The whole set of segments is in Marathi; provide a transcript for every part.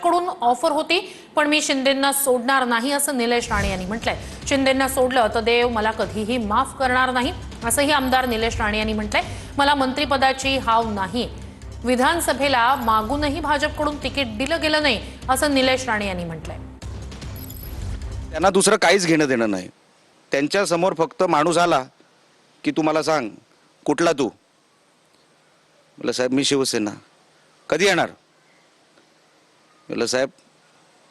भाजपकडून ऑफर होती, पण मी शिंदेंना सोडणार नाही असं निलेश राणे यांनी म्हटलंय. शिंदेंना सोडलं तर देव मला कधीही माफ करणार नाही असंही आमदार निलेश राणे यांनी म्हटलंय. मला मंत्रिपदाची हाव नाही. विधानसभेला मागूनही भाजपकडून तिकीट दिलं गेलं नाही असं निलेश राणे यांनी म्हटलंय. त्यांना दुसरं काहीच घेणं देणं नाही. त्यांच्या समोर फक्त माणूस आला की तू मला सांग कुठला तू. म्हटलं साहेब मी शिवसेना. कधी येणार? म्हटलं साहेब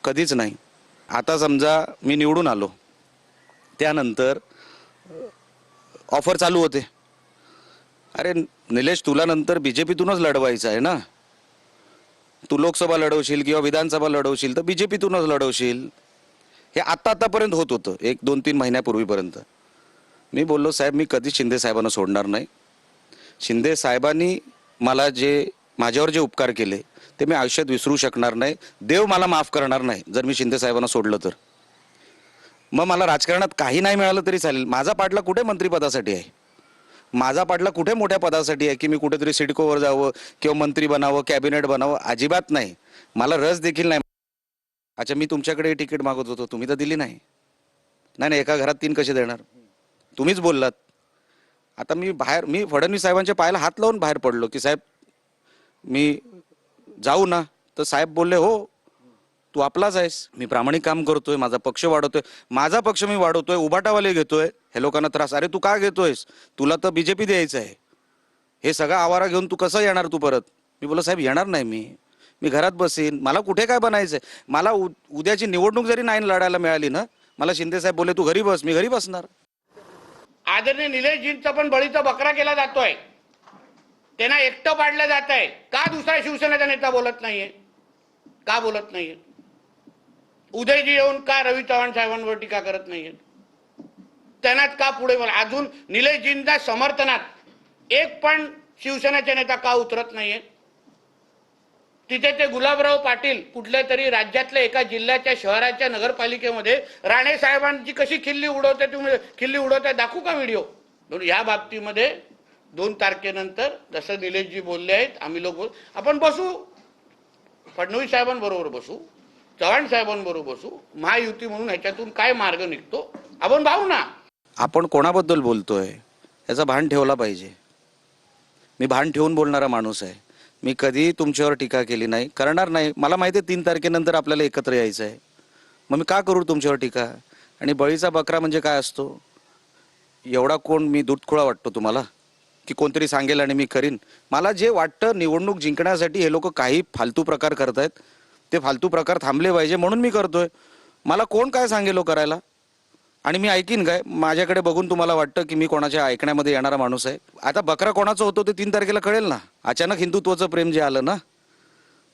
कधीच नाही. आता समजा मी निवडून आलो, त्यानंतर ऑफर चालू होते. अरे निलेश, तुला नंतर बीजेपीतूनच लढवायचं आहे ना. तू लोकसभा लढवशील किंवा विधानसभा लढवशील तर बीजेपीतूनच लढवशील. हे आतापर्यंत होत होतं, 1-2-3 महिन्यापूर्वीपर्यंत. मी बोललो साहेब मी कधी शिंदे साहेबांना सोडणार नाही. शिंदे साहेबांनी मला माझ्यावर जे उपकार केले ते मी आयुष्यात विसरू शकणार नाही. देव मला माफ करणार नाही जर मी शिंदे साहेबांना सोडलं तर. मग मला राजकारणात काही नाही मिळालं तरी चालेल. माझा पाठला कुठे मंत्रिपदासाठी आहे? माझा पाठला कुठे मोठ्या पदासाठी आहे की मी कुठेतरी सिडकोवर जावं किंवा मंत्री बनावं, कॅबिनेट बनावं? अजिबात नाही. मला रस देखील नाही. अच्छा, मी तुमच्याकडे तिकीट मागत होतो, तुम्ही तर दिली नाही. नाही, एका घरात 3 कसे देणार? तुम्हीच बोललात. आता मी फडणवीस साहेबांच्या पायाला हात लावून बाहेर पडलो की साहेब मी जाऊ ना. तर साहेब बोलले हो तू आपलाच आहेस. मी प्रामाणिक काम करतोय, माझा पक्ष वाढवतोय. माझा पक्ष मी वाढवतोय, उबाटावाले घेतोय. हे लोकांना त्रास. अरे तू का घेतोयस? तुला तर बीजेपी द्यायचं आहे. हे सगळा आवारा घेऊन तू कसं येणार तू परत? मी बोललो साहेब येणार नाही मी घरात बसीन. मला कुठे काय बनायचंय? मला उद्याची निवडणूक जरी नाही लढायला मिळाली ना, मला शिंदे साहेब बोलले तू घरी बस, मी घरी बसणार. आदरणीय निलेशजींचा पण बळीचा बकरा केला जातोय. त्यांना एकटं पाडलं जात आहे. का दुसरा शिवसेनेचा नेता बोलत नाहीये? का बोलत नाहीये? उदयजी येऊन का रवी चव्हाण साहेबांवर टीका करत नाहीये? त्यांनाच का पुढे अजून निलेशजींच्या समर्थनात एक पण शिवसेनेचा नेता का उतरत नाहीये? तिथे ते गुलाबराव पाटील कुठल्या तरी राज्यातल्या एका जिल्ह्याच्या शहराच्या नगरपालिकेमध्ये राणे साहेबांची कशी खिल्ली उडवते, तुम्ही खिल्ली उडवताय दाखवू का व्हिडिओ? या बाबतीमध्ये 2 तारखेनंतर जसं निलेशजी बोलले आहेत, आम्ही लोक आपण बसू, फडणवीस साहेबांबरोबर बसू, चव्हाण साहेबांबरोबर बसू, महायुती म्हणून ह्याच्यातून काय मार्ग निघतो आपण पाहू ना. आपण कोणाबद्दल बोलतोय याचा भान ठेवला पाहिजे. मी भान ठेवून बोलणारा माणूस आहे. मी कधी तुमच्यावर टीका केली नाही, करणार नाही. मला माहिती आहे 3 तारखेनंतर आपल्याला एकत्र यायचं आहे. मग मी का करू तुमच्यावर टीका? आणि बळीचा बकरा म्हणजे काय असतो? एवढा कोण मी दूधखोळा वाटतो तुम्हाला की कोणतरी सांगेल आणि मी करीन? मला जे वाटतं निवडणूक जिंकण्यासाठी हे लोक काही फालतू प्रकार करतायत, ते फालतू प्रकार थांबले पाहिजे म्हणून मी करतोय. मला कोण काय सांगेल करायला? आणि मी ऐकीन काय? माझ्याकडे बघून तुम्हाला वाटतं की मी कोणाच्या ऐकण्यामध्ये येणारा माणूस आहे? आता बकरा कोणाचं होतं ते 3 तारखेला कळेल ना. अचानक हिंदुत्वाचं प्रेम जे आलं ना,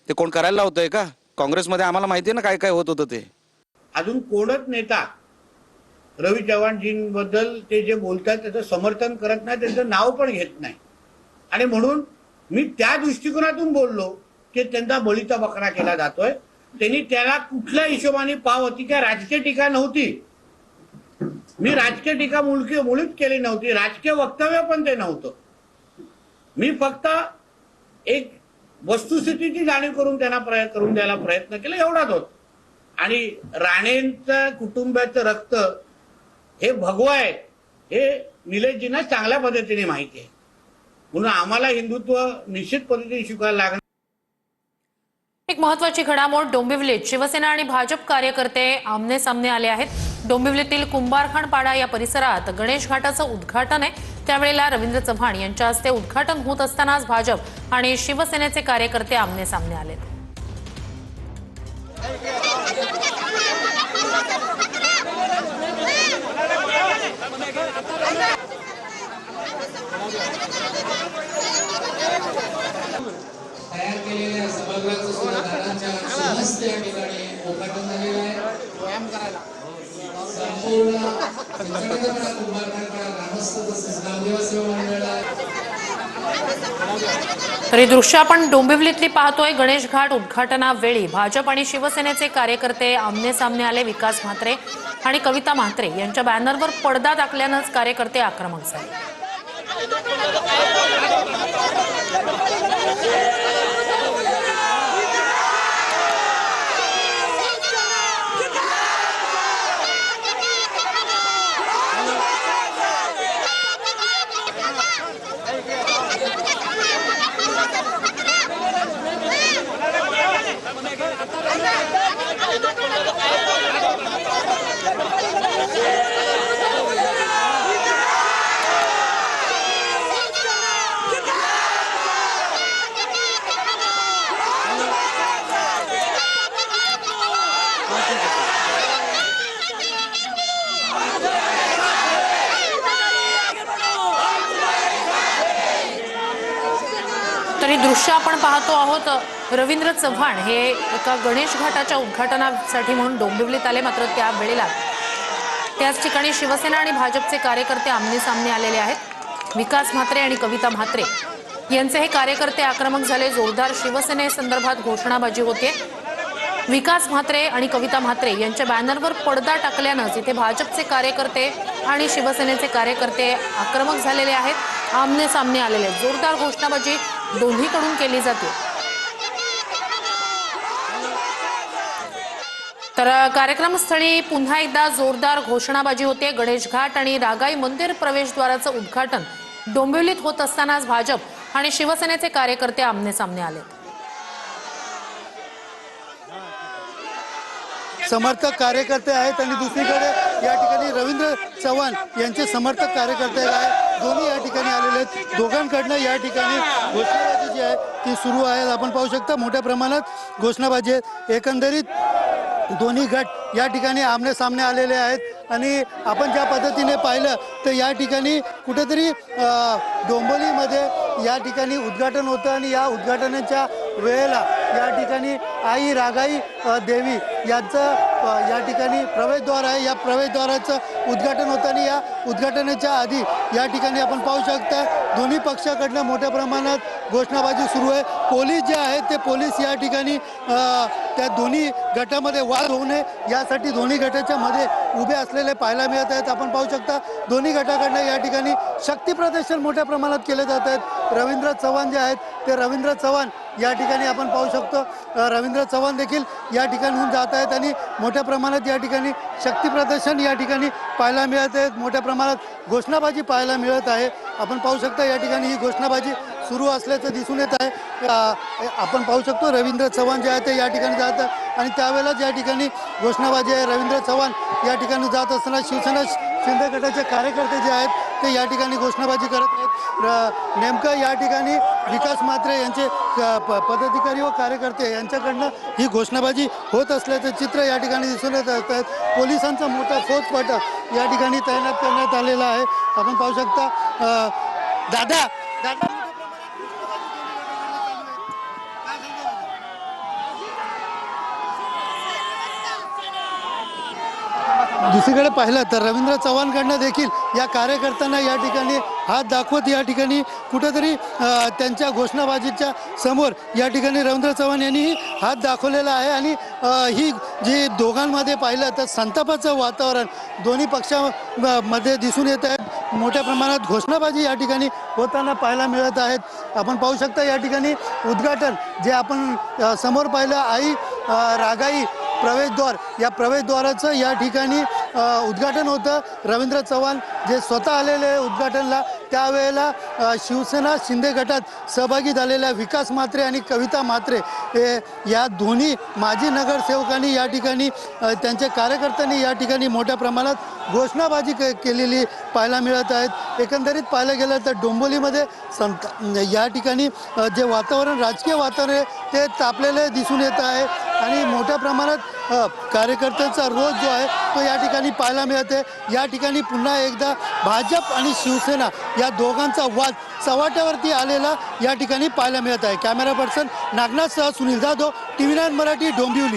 ते कोण करायला लावतंय का? काँग्रेसमध्ये आम्हाला माहिती आहे ना काय काय होत होतं ते. अजून कोणच नेता रवी चव्हाणजींबद्दल ते जे बोलतात त्याचं समर्थन करत नाही, त्यांचं नाव पण घेत नाही. आणि म्हणून मी त्या दृष्टिकोनातून बोललो की त्यांचा बळीचा बकरा केला जातोय. त्यांनी त्याला कुठल्या हिशोबाने पाव होती का? राजकीय टीका नव्हती. मी राजकीय टीका मुळीच केली नव्हती. राजकीय वक्तव्य पण ते नव्हतं. मी फक्त एक वस्तुस्थितीची जाणीव करून द्यायला प्रयत्न केला, एवढाच होत. आणि राणेंचं कुटुंबाचं रक्त हे भगवा आहे हे निलेशजींना चांगल्या पद्धतीने माहिती आहे. म्हणून आम्हाला हिंदुत्व निश्चित पद्धतीने शिकायला लागणार. एक महत्त्वाची घडामोड डोंबिवलीत शिवसेना आणि भाजप कार्यकर्ते आमने सामने आले आहेत. डोंबिवलीतील कुंभारखानपाडा या परिसरात गणेश घाटाचं उद्घाटन आहे. त्यावेळेला रवींद्र चव्हाण यांच्या हस्ते उद्घाटन होत असतानाच भाजप आणि शिवसेनेचे कार्यकर्ते आमने सामने आले. तयार केलेल्या सभागृहाचं सुद्धा दादांच्या समस्त या ठिकाणी उद्घाटन झालेलं आहे. व्यायाम करायला संपूर्ण कुंभारखानपाडा ग्रामस्थ तसेच गावदेवासी मंडळाला. तर ही दृश्य आपण डोंबिवलीतली पाहतोय. गणेश घाट उद्घाटनावेळी भाजप आणि शिवसेनेचे कार्यकर्ते आमने सामने आले. विकास म्हात्रे आणि कविता म्हात्रे यांच्या बॅनरवर पडदा टाकल्यानंच कार्यकर्ते आक्रमक झाले. तरी दृश्य आपण पाहतो आहोत। रवींद्र चव्हाण हे एका गणेश घाटाच्या उद्घाटनासाठी म्हणून डोंबिवलीत आले, मात्र त्या वेळेला त्याच ठिकाणी शिवसेना आणि भाजपचे कार्यकर्ते आमने सामने आलेले आहेत। विकास म्हात्रे आणि कविता म्हात्रे यांचे हे कार्यकर्ते आक्रमक झाले। जोरदार शिवसेनेसंदर्भात घोषणाबाजी होते। विकास म्हात्रे आणि कविता म्हात्रे यांच्या बॅनरवर पडदा टाकल्यानं जिथे भाजपचे कार्यकर्ते आणि शिवसेनेचे कार्यकर्ते आक्रमक झालेले आहेत, आमने सामने आलेले आहेत। जोरदार घोषणाबाजी दोन्हीकडून केली जाते। तर कार्यक्रमस्थळी पुन्हा एकदा जोरदार घोषणाबाजी होते। गणेश घाट आणि रागाई मंदिर प्रवेशद्वाराचं उद्घाटन डोंबिवलीत होत असतानाच भाजप आणि शिवसेनेचे कार्यकर्ते आमने सामने आले। समर्थक कार्यकर्ते आहेत आणि दुसरीकडे या ठिकाणी रवींद्र चव्हाण यांचे समर्थक कार्यकर्ते आहेत, दोन्ही या ठिकाणी आलेले आहेत। दोघांकडनं या ठिकाणी घोषणाबाजी जी आहे ती सुरू आहे। आपण पाहू शकता मोठ्या प्रमाणात घोषणाबाजी आहे। एकंदरीत दोन्ही गट या ठिकाणी आमने सामने आलेले आहेत आणि आपण ज्या पद्धतीने पाहिलं तर या ठिकाणी कुठेतरी डोंबिवलीमध्ये या ठिकाणी उद्घाटन होतं आणि या उद्घाटनाच्या वेळेला या ठिकाणी आई रागाई देवी यांचं या ठिकाणी प्रवेशद्वार आहे, या प्रवेशद्वाराचं उद्घाटन होतं आणि या उद्घाटनाच्या आधी या ठिकाणी आपण पाहू शकता दोन्ही पक्षाकडनं मोठ्या प्रमाणात घोषणाबाजी सुरू आहे। पोलीस जे आहेत ते पोलीस या ठिकाणी त्या दोन्ही गटामध्ये वाद होऊ नये यासाठी दोन्ही गटाच्या मध्ये उभे असलेले पाहायला मिळत आहेत। आपण पाहू शकता दोन्ही गटाकडनं या ठिकाणी शक्ती प्रदर्शन मोठ्या प्रमाणात केले जात आहेत। रवींद्र चव्हाण जे आहेत ते रवींद्र चव्हाण या ठिकाणी आपण पाहू शकतो रवींद्र चव्हाण देखील या ठिकाणहून जात आहेत आणि मोठ्या प्रमाणात या ठिकाणी शक्ती प्रदर्शन या ठिकाणी पाहायला मिळत आहे। मोठ्या प्रमाणात घोषणाबाजी पाहायला मिळत आहे। आपण पाहू शकता या ठिकाणी ही घोषणाबाजी सुरू असल्याचं दिसून येत आहे। आपण पाहू शकतो रवींद्र चव्हाण जे आहे ते या ठिकाणी जात आहे आणि त्यावेळेलाच या ठिकाणी घोषणाबाजी आहे। रवींद्र चव्हाण या ठिकाणी जात असताना शिवसेना शिंदे गटाचे कार्यकर्ते जे आहेत ते या ठिकाणी घोषणाबाजी करत आहेत। नेमकं या ठिकाणी विकास म्हात्रे यांचे पदाधिकारी व कार्यकर्ते यांच्याकडनं ही घोषणाबाजी होत असल्याचं चित्र या ठिकाणी दिसून येत आहेत। पोलिसांचा मोठा फौजफाट या ठिकाणी तैनात करण्यात आलेला आहे। आपण पाहू शकता दादा दुसरीकडे पाहिलं तर रवींद्र चव्हाणकडनं देखील या कार्यकर्त्यांना या ठिकाणी हात दाखवत या ठिकाणी कुठेतरी त्यांच्या घोषणाबाजीच्या समोर या ठिकाणी रवींद्र चव्हाण यांनी हात दाखवलेला आहे आणि ही जी दोघांमध्ये पाहिलं तर संतापाचं वातावरण दोन्ही पक्षामध्ये दिसून येत आहे। मोठ्या प्रमाणात घोषणाबाजी या ठिकाणी होताना पाहायला मिळत आहेत। आपण पाहू शकता या ठिकाणी उद्घाटन जे आपण समोर पाहिलं आई रागाई प्रवेशद्वार, या प्रवेशद्वाराचं या ठिकाणी उद्घाटन होतं। रवींद्र चव्हाण जे स्वतः आलेले उद्घाटनला त्यावेळेला शिवसेना शिंदे गटात सहभागी झालेल्या विकास म्हात्रे आणि कविता म्हात्रे या दोन्ही माजी नगरसेवकांनी या ठिकाणी त्यांच्या कार्यकर्त्यांनी या ठिकाणी मोठ्या प्रमाणात घोषणाबाजी केलेली पाहायला मिळत आहेत। एकंदरीत पाहायला गेलं तर डोंबिवलीमध्ये या ठिकाणी जे वातावरण राजकीय वातावरण आहे ते तापलेले दिसून येत आहे आणि मोठ्या प्रमाणात कार्यकर्त्यांचा रोष जो आहे तो या ठिकाणी पाहायला मिळते। या ठिकाणी पुन्हा एकदा भाजप आणि शिवसेना या दोघांचा वाद चव्हाट्यावरती आलेला या ठिकाणी पाहायला मिळत आहे। कॅमेरा पर्सन नागनाथसह सुनील जाधव, TV9 मराठी, डोंबिवली।